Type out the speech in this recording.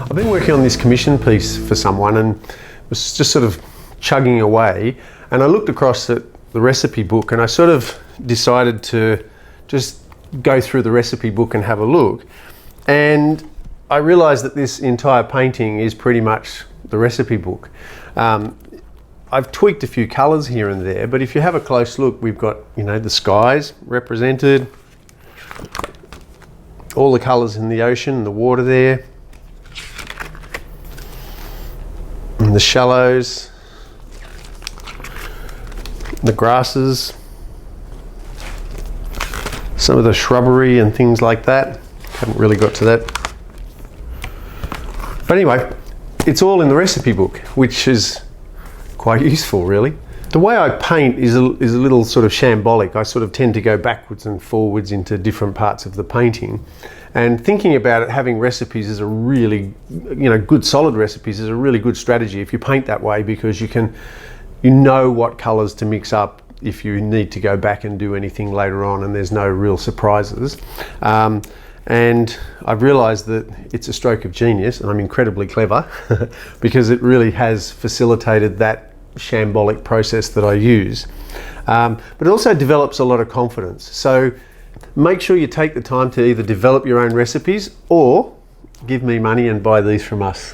I've been working on this commission piece for someone and was just sort of chugging away, and I looked across at the recipe book and I sort of decided to just go through the recipe book and have a look, and I realized that this entire painting is pretty much the recipe book. I've tweaked a few colors here and there, but if you have a close look, we've got, you know, the skies represented, all the colors in the ocean, the water there, and the shallows, the grasses, some of the shrubbery and things like that. Haven't really got to that. But anyway, it's all in the recipe book, which is quite useful, really. The way I paint is a little sort of shambolic. I sort of tend to go backwards and forwards into different parts of the painting. And thinking about it, having recipes is a really, you know, good solid recipes is a really good strategy if you paint that way, because you know what colors to mix up if you need to go back and do anything later on, and there's no real surprises. And I've realized that it's a stroke of genius, and I'm incredibly clever because it really has facilitated that shambolic process that I use. But it also develops a lot of confidence. So make sure you take the time to either develop your own recipes or give me money and buy these from us.